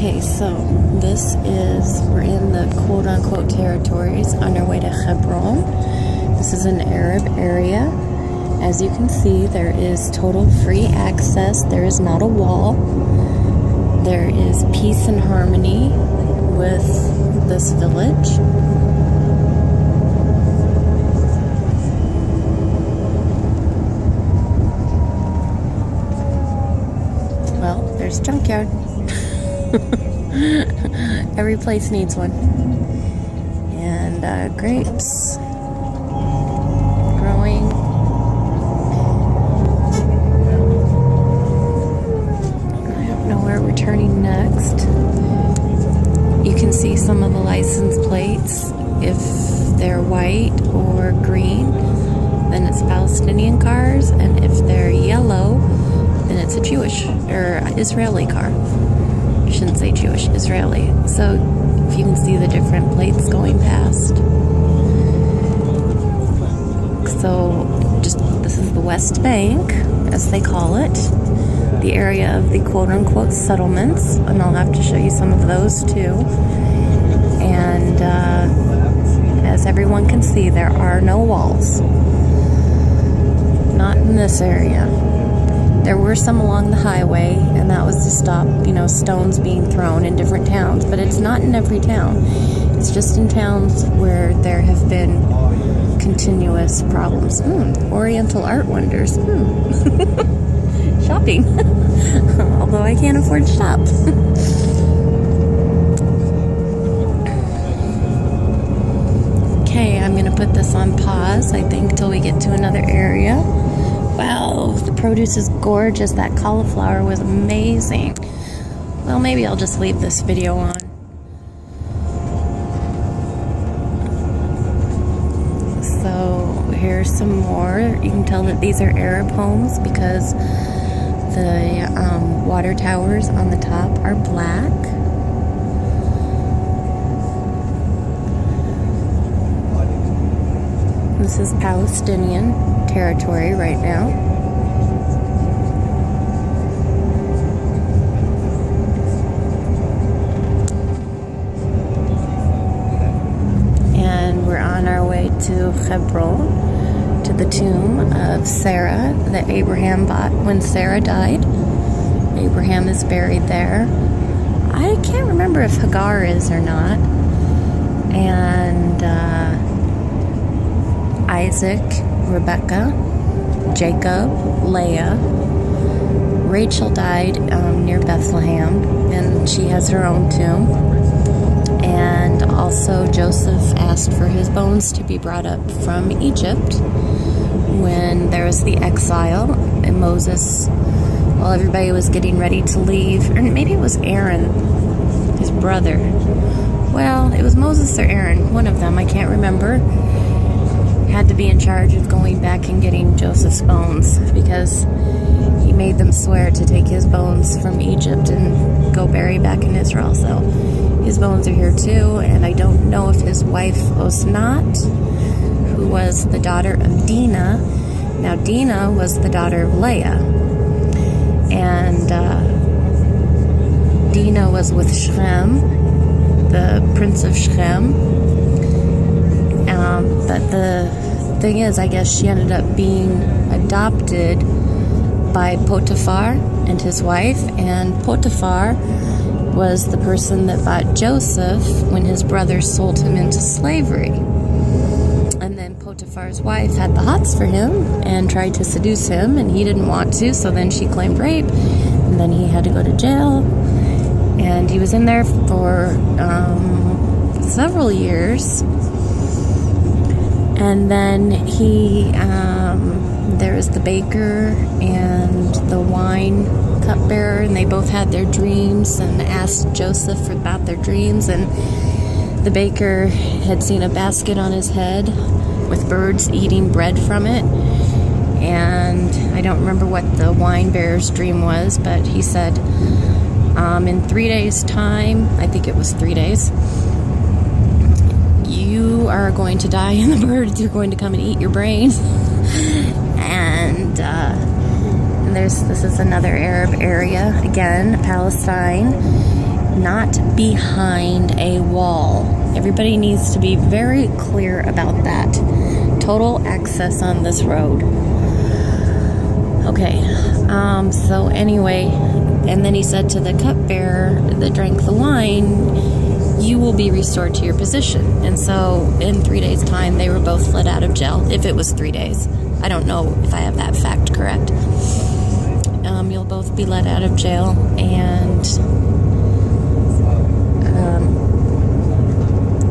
Okay, so we're in the quote-unquote territories on our way to Hebron. This is an Arab area. As you can see, there is total free access. There is not a wall. There is peace and harmony with this village. Well, there's a junkyard. Every place needs one. And grapes growing. I don't know where we're turning next. You can see some of the license plates. If they're white or green, then it's Palestinian cars, and if they're yellow, then it's a Jewish or Israeli car. I shouldn't say Jewish, Israeli. So if you can see the different plates going past. So this is the West Bank, as they call it, the area of the quote-unquote settlements, and I'll have to show you some of those too. And as everyone can see, there are no walls. Not in this area. There were some along the highway, and that was to stop, stones being thrown in different towns. But it's not in every town. It's just in towns where there have been continuous problems. Oriental art wonders. Shopping. Although I can't afford to shop. Okay, I'm going to put this on pause, I think, till we get to another area. Wow, the produce is gorgeous. That cauliflower was amazing. Well, maybe I'll just leave this video on. So here's some more. You can tell that these are Arab homes because the water towers on the top are black. This is Palestinian territory right now. And we're on our way to Hebron, to the tomb of Sarah that Abraham bought when Sarah died. Abraham is buried there. I can't remember if Hagar is or not. And Isaac, Rebecca, Jacob, Leah. Rachel died near Bethlehem, and she has her own tomb. And also Joseph asked for his bones to be brought up from Egypt when there was the exile, and Moses, while everybody was getting ready to leave, or maybe it was Aaron, his brother. Well, it was Moses or Aaron, one of them, I can't remember. Had to be in charge of going back and getting Joseph's bones because he made them swear to take his bones from Egypt and go bury back in Israel. So his bones are here too, and I don't know if his wife Osnat, who was the daughter of Dinah. Now Dinah was the daughter of Leah, and Dinah was with Shechem, the prince of Shechem. But the thing is, I guess she ended up being adopted by Potiphar and his wife, and Potiphar was the person that bought Joseph when his brothers sold him into slavery. And then Potiphar's wife had the hots for him and tried to seduce him, and he didn't want to, so then she claimed rape, and then he had to go to jail, and he was in there for several years. And then there was the baker and the wine cupbearer, and they both had their dreams and asked Joseph about their dreams. And the baker had seen a basket on his head with birds eating bread from it. And I don't remember what the wine bearer's dream was, but he said, in 3 days' time, I think it was 3 days, you are going to die, and the birds are going to come and eat your brain. And this is another Arab area, again, Palestine. not behind a wall. Everybody needs to be very clear about that. Total access on this road. Okay, so anyway, and then he said to the cupbearer that drank the wine, you will be restored to your position. And so in 3 days' time, they were both let out of jail, if it was 3 days. I don't know if I have that fact correct. You'll both be let out of jail, and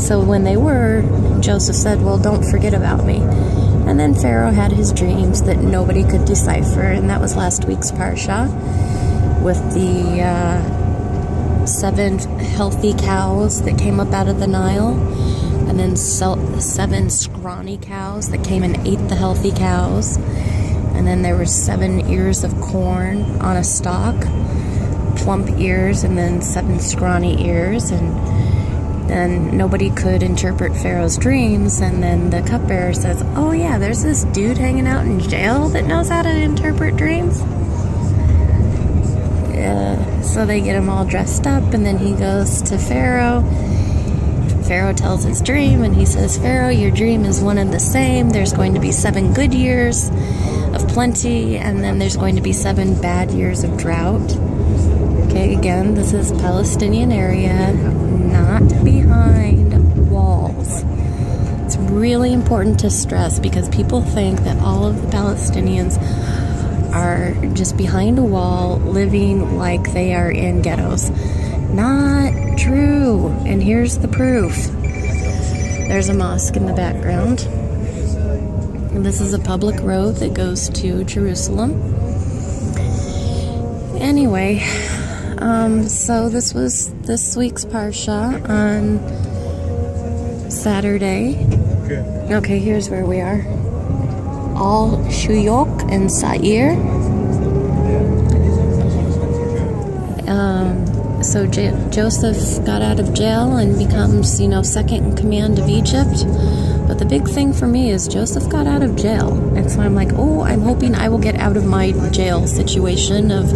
so when they were, Joseph said, well, don't forget about me. And then Pharaoh had his dreams that nobody could decipher, and that was last week's Parsha, with the 7 healthy cows that came up out of the Nile, and then 7 scrawny cows that came and ate the healthy cows, and then there were 7 ears of corn on a stalk, plump ears, and then 7 scrawny ears, and then nobody could interpret Pharaoh's dreams. And then the cupbearer says, oh yeah, there's this dude hanging out in jail that knows how to interpret dreams. So they get him all dressed up, and then he goes to Pharaoh. Pharaoh tells his dream, and he says, Pharaoh, your dream is one and the same. There's going to be 7 good years of plenty, and then there's going to be 7 bad years of drought. Okay, again, this is Palestinian area, not behind walls. It's really important to stress, because people think that all of the Palestinians are just behind a wall living like they are in ghettos. Not true. And here's the proof. There's a mosque in the background. And this is a public road that goes to Jerusalem. Anyway, so this was this week's Parsha on Saturday. Okay, here's where we are. Al Shuyok and Sa'ir. So Joseph got out of jail and becomes, second in command of Egypt. But the big thing for me is Joseph got out of jail. And so I'm like, I'm hoping I will get out of my jail situation of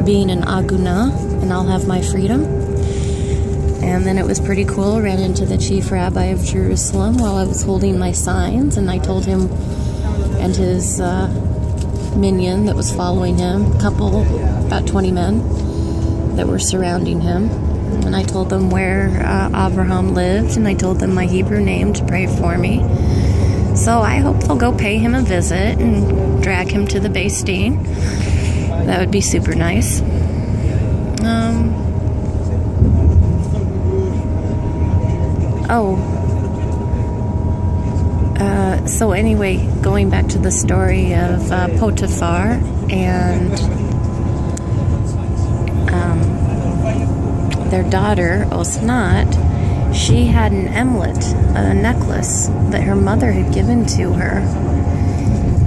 being an aguna, and I'll have my freedom. And then it was pretty cool. Ran into the chief rabbi of Jerusalem while I was holding my signs, and I told him and his minion that was following him, about 20 men that were surrounding him. And I told them where Abraham lived, and I told them my Hebrew name to pray for me. So I hope they'll go pay him a visit and drag him to the Beis Din. That would be super nice. So anyway, going back to the story of Potiphar and their daughter, Osnat, she had an emlet, a necklace that her mother had given to her.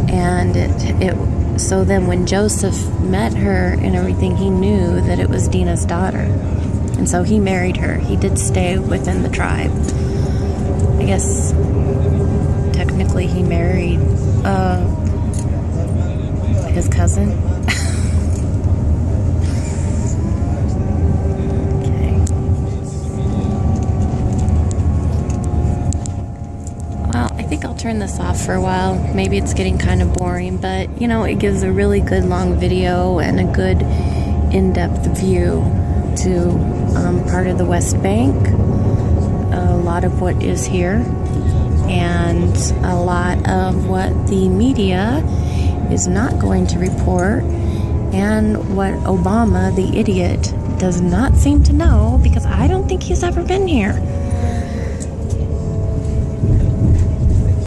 And so then when Joseph met her and everything, he knew that it was Dinah's daughter. And so he married her. He did stay within the tribe. I guess technically he married his cousin. Okay. Well, I think I'll turn this off for a while. Maybe it's getting kind of boring, but it gives a really good long video and a good in-depth view to part of the West Bank, a lot of what is here, and a lot of what the media is not going to report, and what Obama, the idiot, does not seem to know, because I don't think he's ever been here.